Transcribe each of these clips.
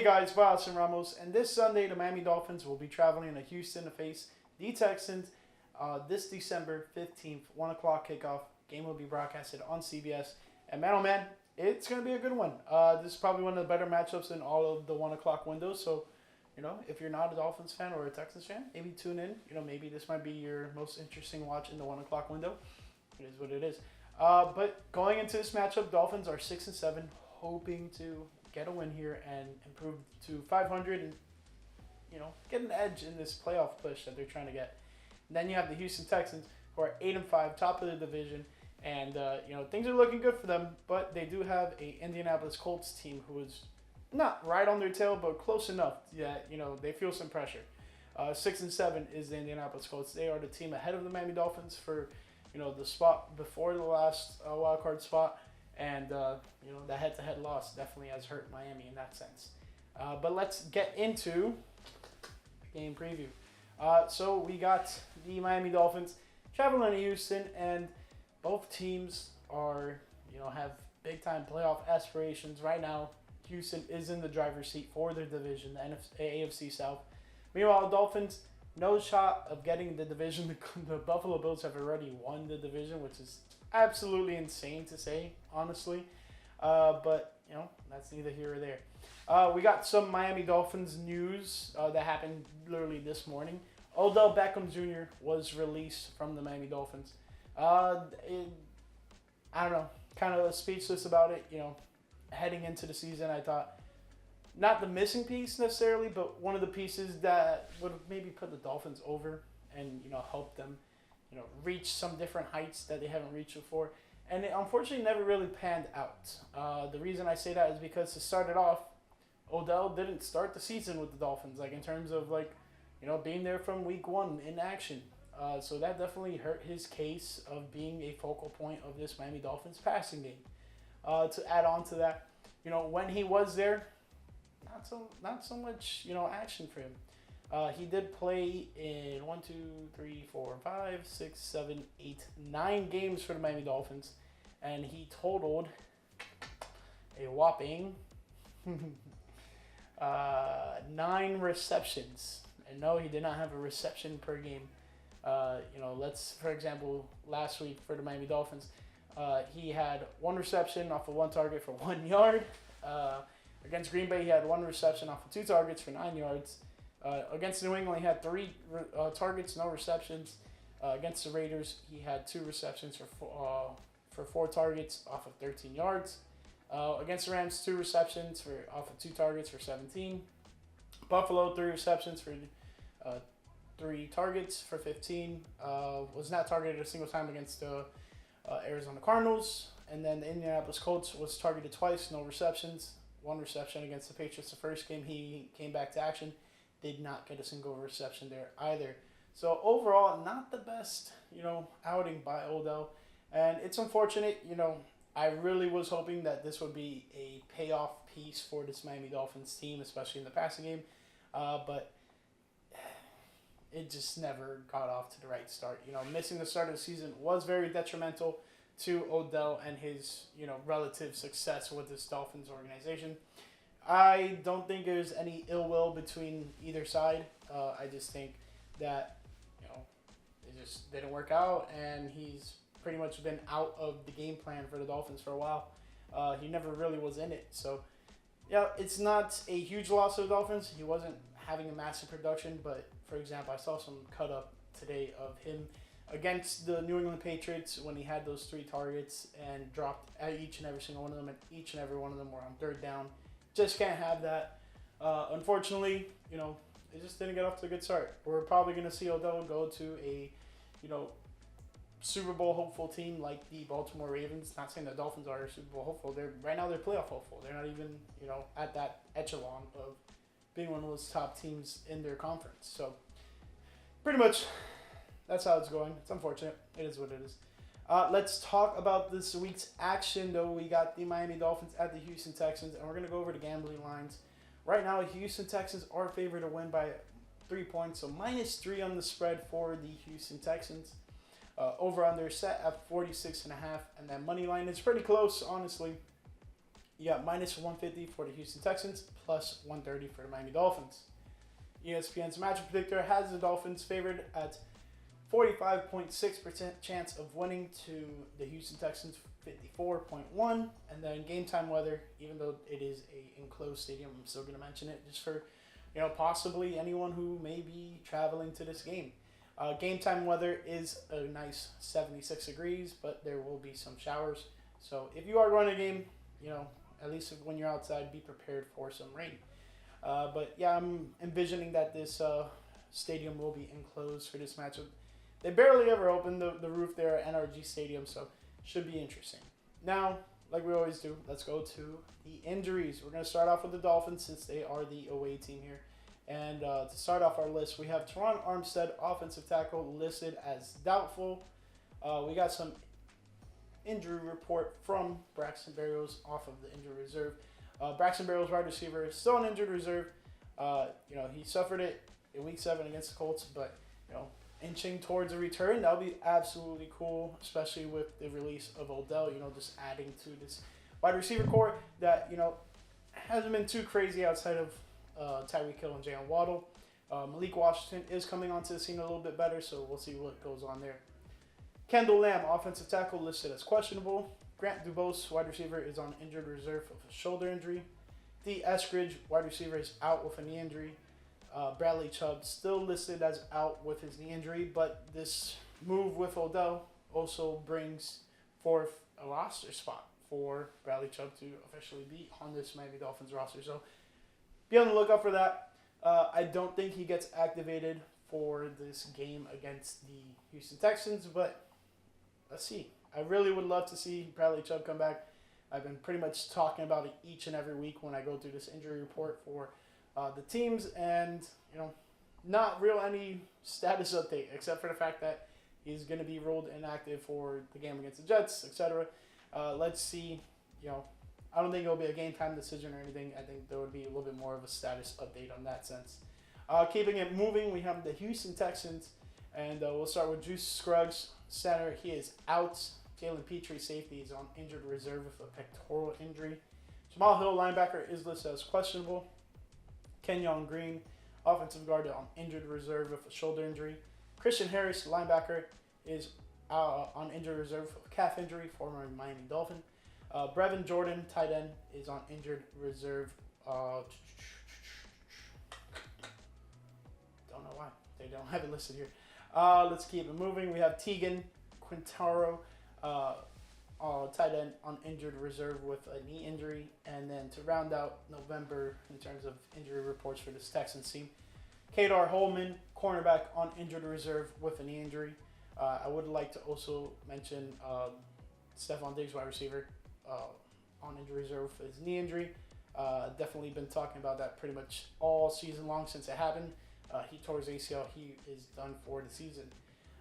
guys, Boston Ramos, and this Sunday the Miami Dolphins will be traveling to Houston to face the Texans this December 15th, 1 o'clock kickoff. Game will be broadcasted on CBS. And man, oh man, it's going to be a good one. This is probably one of the better matchups in all of the 1 o'clock windows. So, if you're not a Dolphins fan or a Texans fan, maybe tune in. Maybe this might be your most interesting watch in the 1 o'clock window. It is what it is. But going into this matchup, Dolphins are 6-7, hoping to get a win here and improve to 500 and get an edge in this playoff push that they're trying to get. And then you have the Houston Texans, who are 8-5, top of the division, and things are looking good for them. But they do have a Indianapolis Colts team who is not right on their tail, but close enough that they feel some pressure. 6-7 is the Indianapolis Colts. They are the team ahead of the Miami Dolphins for the spot before the last wild card spot. And, the head-to-head loss definitely has hurt Miami in that sense. But let's get into the game preview. So we got the Miami Dolphins traveling to Houston, and both teams are, have big-time playoff aspirations. Right now, Houston is in the driver's seat for their division, the AFC South. Meanwhile, the Dolphins, no shot of getting the division. The Buffalo Bills have already won the division, which is absolutely insane to say, honestly. But, that's neither here or there. We got some Miami Dolphins news that happened literally this morning. Odell Beckham Jr. was released from the Miami Dolphins. I don't know, kind of speechless about it. Heading into the season, I thought, not the missing piece necessarily, but one of the pieces that would maybe put the Dolphins over and, help them reach some different heights that they haven't reached before. And it unfortunately never really panned out. The reason I say that is because to start it off, Odell didn't start the season with the Dolphins, in terms of being there from week one in action. So that definitely hurt his case of being a focal point of this Miami Dolphins passing game. To add on to that, when he was there, not so much action for him. He did play in 1, 2, 3, 4, 5, 6, 7, 8, 9 games for the Miami Dolphins, and he totaled a whopping 9 receptions. And no, he did not have a reception per game. For example, last week for the Miami Dolphins, he had 1 reception off of 1 target for 1 yard. Against Green Bay, he had 1 reception off of 2 targets for 9 yards. Against New England, he had 3 targets, no receptions. Against the Raiders, he had 2 receptions for 4 targets off of 13 yards. Against the Rams, 2 receptions off of 2 targets for 17. Buffalo, 3 receptions for 3 targets for 15. Was not targeted a single time against the Arizona Cardinals. And then the Indianapolis Colts was targeted twice, no receptions. 1 reception against the Patriots the first game he came back to action. Did not get a single reception there either. So overall, not the best, outing by Odell. And it's unfortunate, I really was hoping that this would be a payoff piece for this Miami Dolphins team, especially in the passing game. But it just never got off to the right start. Missing the start of the season was very detrimental to Odell and his, relative success with this Dolphins organization. I don't think there's any ill will between either side. I just think that, it just didn't work out, and he's pretty much been out of the game plan for the Dolphins for a while. He never really was in it. So, it's not a huge loss to the Dolphins. He wasn't having a massive production, but, for example, I saw some cut up today of him against the New England Patriots when he had those 3 targets and dropped each and every single one of them, and each and every one of them were on 3rd down. Just can't have that. Unfortunately, it just didn't get off to a good start. We're probably going to see Odell go to a, Super Bowl hopeful team like the Baltimore Ravens. Not saying the Dolphins are Super Bowl hopeful. Right now they're playoff hopeful. They're not even, at that echelon of being one of those top teams in their conference. So pretty much that's how it's going. It's unfortunate. It is what it is. Let's talk about this week's action, though. We got the Miami Dolphins at the Houston Texans, and we're going to go over the gambling lines. Right now, Houston Texans are favored to win by 3 points, so -3 on the spread for the Houston Texans. Over under set at 46.5, and that money line is pretty close, honestly. You got minus 150 for the Houston Texans, plus 130 for the Miami Dolphins. ESPN's matchup predictor has the Dolphins favored at 45.6% chance of winning to the Houston Texans 54.1. And then game time weather, even though it is a enclosed stadium, I'm still going to mention it just for, possibly anyone who may be traveling to this game. Game time weather is a nice 76 degrees, but there will be some showers. So if you are going to a game, at least when you're outside, be prepared for some rain. But yeah, I'm envisioning that this stadium will be enclosed for this matchup. They barely ever open the roof there at NRG Stadium, so should be interesting. Now, like we always do, let's go to the injuries. We're going to start off with the Dolphins since they are the away team here. And to start off our list, we have Teron Armstead, offensive tackle, listed as doubtful. We got some injury report from Braxton Berrios off of the injury reserve. Braxton Berrios, wide receiver, is still on injured reserve. He suffered it in Week 7 against the Colts, but inching towards a return, that would be absolutely cool, especially with the release of Odell. Just adding to this wide receiver core that hasn't been too crazy outside of Tyreek Hill and Jalen Waddle. Malik Washington is coming onto the scene a little bit better, so we'll see what goes on there. Kendall Lamb, offensive tackle, listed as questionable. Grant Dubose, wide receiver, is on injured reserve with a shoulder injury. D. Eskridge, wide receiver, is out with a knee injury. Bradley Chubb still listed as out with his knee injury, but this move with Odell also brings forth a roster spot for Bradley Chubb to officially be on this Miami Dolphins roster. So be on the lookout for that. I don't think he gets activated for this game against the Houston Texans, but let's see. I really would love to see Bradley Chubb come back. I've been pretty much talking about it each and every week when I go through this injury report for the teams, and not real any status update except for the fact that he's going to be ruled inactive for the game against the Jets, etc. Let's see. I don't think it'll be a game time decision or anything. I think there would be a little bit more of a status update on that sense. Keeping it moving, we have the Houston Texans, and we'll start with Juice Scruggs, center. He is out. Jalen Petrie, safety, is on injured reserve with a pectoral injury. Jamal Hill, linebacker, is listed as questionable. Kenyon Green, offensive guard, on injured reserve with a shoulder injury. Christian Harris, linebacker, is on injured reserve with a calf injury, former Miami Dolphin. Brevin Jordan, tight end, is on injured reserve. Don't know why they don't have it listed here. Let's keep it moving. We have Tegan Quintaro, tight end, on injured reserve with a knee injury. And then to round out November in terms of injury reports for this Texans team, Kadar Holman, cornerback, on injured reserve with a knee injury. I would like to also mention Stephon Diggs, wide receiver, on injury reserve for his knee injury. Definitely been talking about that pretty much all season long since it happened. He tore his ACL. He is done for the season.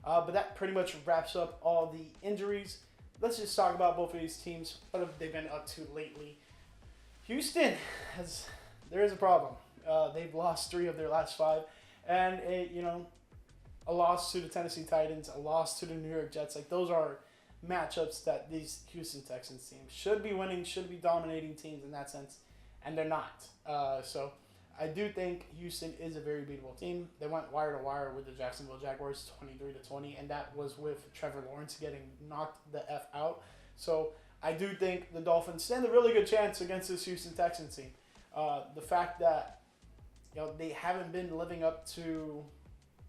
But that pretty much wraps up all the injuries. Let's just talk about both of these teams. What have they been up to lately? Houston there is a problem. They've lost 3 of their last 5, and a loss to the Tennessee Titans, a loss to the New York Jets. Like, those are matchups that these Houston Texans teams should be winning, should be dominating teams in that sense, and they're not. So I do think Houston is a very beatable team. They went wire to wire with the Jacksonville Jaguars 23-20, and that was with Trevor Lawrence getting knocked the F out. So I do think the Dolphins stand a really good chance against this Houston Texans team. The fact that they haven't been living up to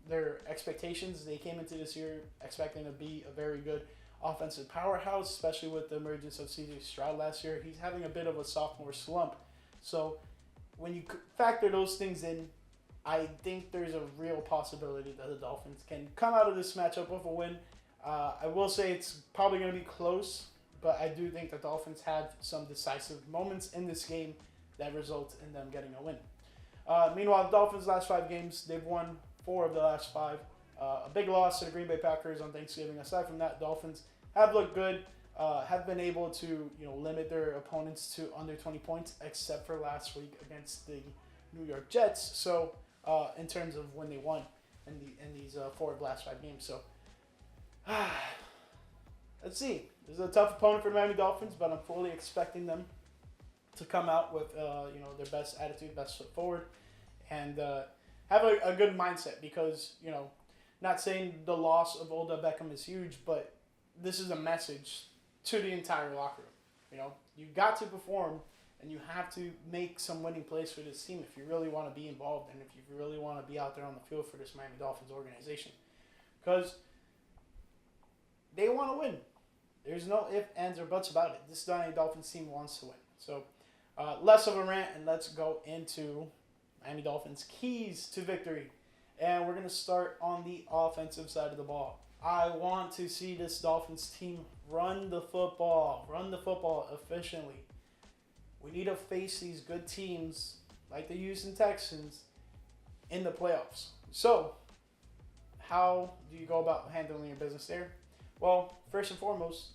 their expectations. They came into this year expecting to be a very good offensive powerhouse, especially with the emergence of C.J. Stroud last year. He's having a bit of a sophomore slump. So when you factor those things in, I think there's a real possibility that the Dolphins can come out of this matchup with a win. I will say it's probably going to be close, but I do think the Dolphins had some decisive moments in this game that result in them getting a win. Meanwhile, the Dolphins' last 5 games, they've won 4 of the last 5. A big loss to the Green Bay Packers on Thanksgiving. Aside from that, Dolphins have looked good, have been able to limit their opponents to under 20 points, except for last week against the New York Jets. So in terms of when they won in these 4 of the last 5 games. So let's see. This is a tough opponent for the Miami Dolphins, but I'm fully expecting them to come out with their best attitude, best foot forward, and have a good mindset because not saying the loss of Odell Beckham is huge, but this is a message to the entire locker room. You got to perform and you have to make some winning plays for this team if you really want to be involved and if you really want to be out there on the field for this Miami Dolphins organization. Because they want to win. There's no ifs, ands, or buts about it. This Miami Dolphins team wants to win. So less of a rant, and let's go into Miami Dolphins keys to victory. And we're going to start on the offensive side of the ball. I want to see this Dolphins team run the football efficiently. We need to face these good teams like the Houston Texans in the playoffs. So, how do you go about handling your business there? Well, first and foremost,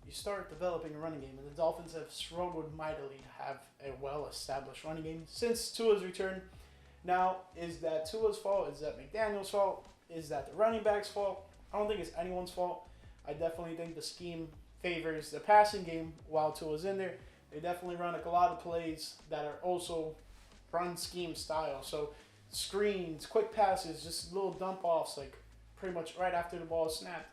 you start developing a running game, and the Dolphins have struggled mightily to have a well-established running game since Tua's return. Now, is that Tua's fault? Is that McDaniel's fault? Is that the running back's fault? I don't think it's anyone's fault. I definitely think the scheme favors the passing game while Tua's in there. They definitely run a lot of plays that are also run scheme style. So screens, quick passes, just little dump offs, like pretty much right after the ball is snapped.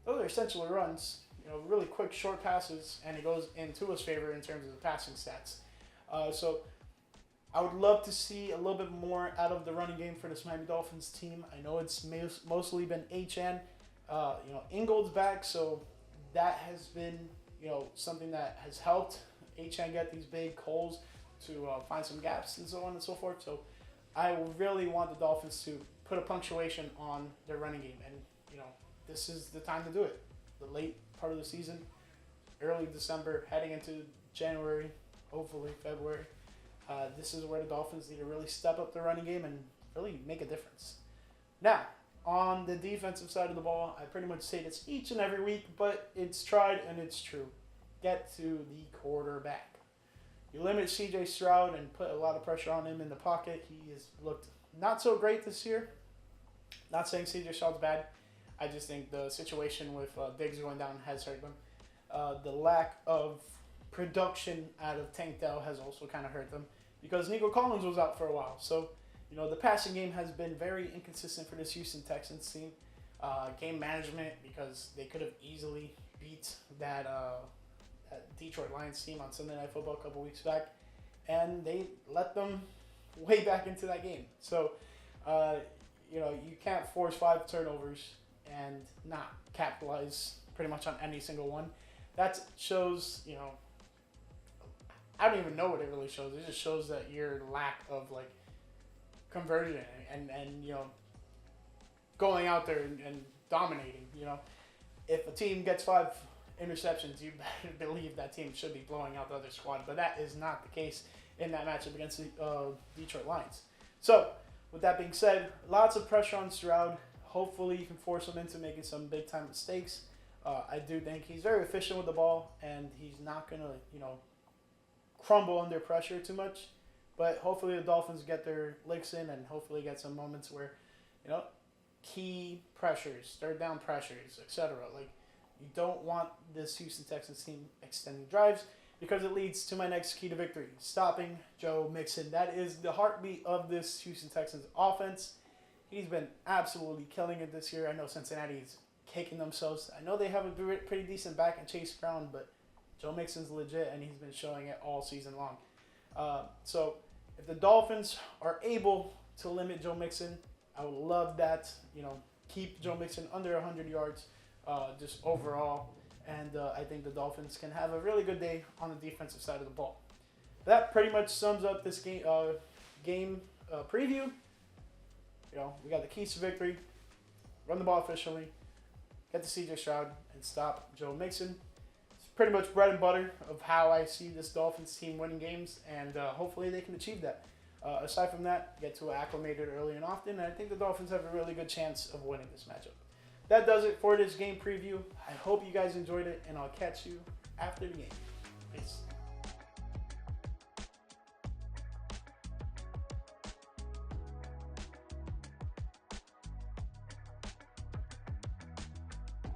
Those are essentially runs, really quick short passes, and it goes in Tua's favor in terms of the passing stats. So I would love to see a little bit more out of the running game for this Miami Dolphins team. I know it's mostly been H.N. Ingold's back, so that has been, something that has helped H.N. get these big holes to find some gaps and so on and so forth. So I really want the Dolphins to put a punctuation on their running game, and this is the time to do it. The late part of the season, early December, heading into January, hopefully February. This is where the Dolphins need to really step up their running game and really make a difference. Now, on the defensive side of the ball, I pretty much say this each and every week, but it's tried and it's true. Get to the quarterback. You limit C.J. Stroud and put a lot of pressure on him in the pocket. He has looked not so great this year. Not saying C.J. Stroud's bad. I just think the situation with Diggs going down has hurt them. The lack of production out of Tank Dell has also kind of hurt them because Nico Collins was out for a while. So, the passing game has been very inconsistent for this Houston Texans team. Game management, because they could have easily beat that Detroit Lions team on Sunday Night Football a couple weeks back, and they let them way back into that game. So, you can't force 5 turnovers and not capitalize pretty much on any single one. That shows, I don't even know what it really shows. It just shows that your lack of conversion and going out there and dominating. If a team gets 5 interceptions, you better believe that team should be blowing out the other squad. But that is not the case in that matchup against the Detroit Lions. So, with that being said, lots of pressure on Stroud. Hopefully, you can force him into making some big-time mistakes. I do think he's very efficient with the ball, and he's not going to, crumble under pressure too much. But hopefully the Dolphins get their licks in and hopefully get some moments where, key pressures, third down pressures, etc. You don't want this Houston Texans team extending drives because it leads to my next key to victory, stopping Joe Mixon. That is the heartbeat of this Houston Texans offense. He's been absolutely killing it this year. I know Cincinnati's kicking themselves. I know they have a pretty decent back in Chase Brown, but Joe Mixon's legit, and he's been showing it all season long. So if the Dolphins are able to limit Joe Mixon, I would love that. Keep Joe Mixon under 100 yards just overall. And I think the Dolphins can have a really good day on the defensive side of the ball. That pretty much sums up this game preview. We got the keys to victory. Run the ball efficiently. Get to C.J. Stroud and stop Joe Mixon. It's pretty much bread and butter of how I see this Dolphins team winning games, and hopefully they can achieve that. Aside from that, get to acclimated early and often, and I think the Dolphins have a really good chance of winning this matchup. That does it for this game preview. I hope you guys enjoyed it, and I'll catch you after the game. Peace.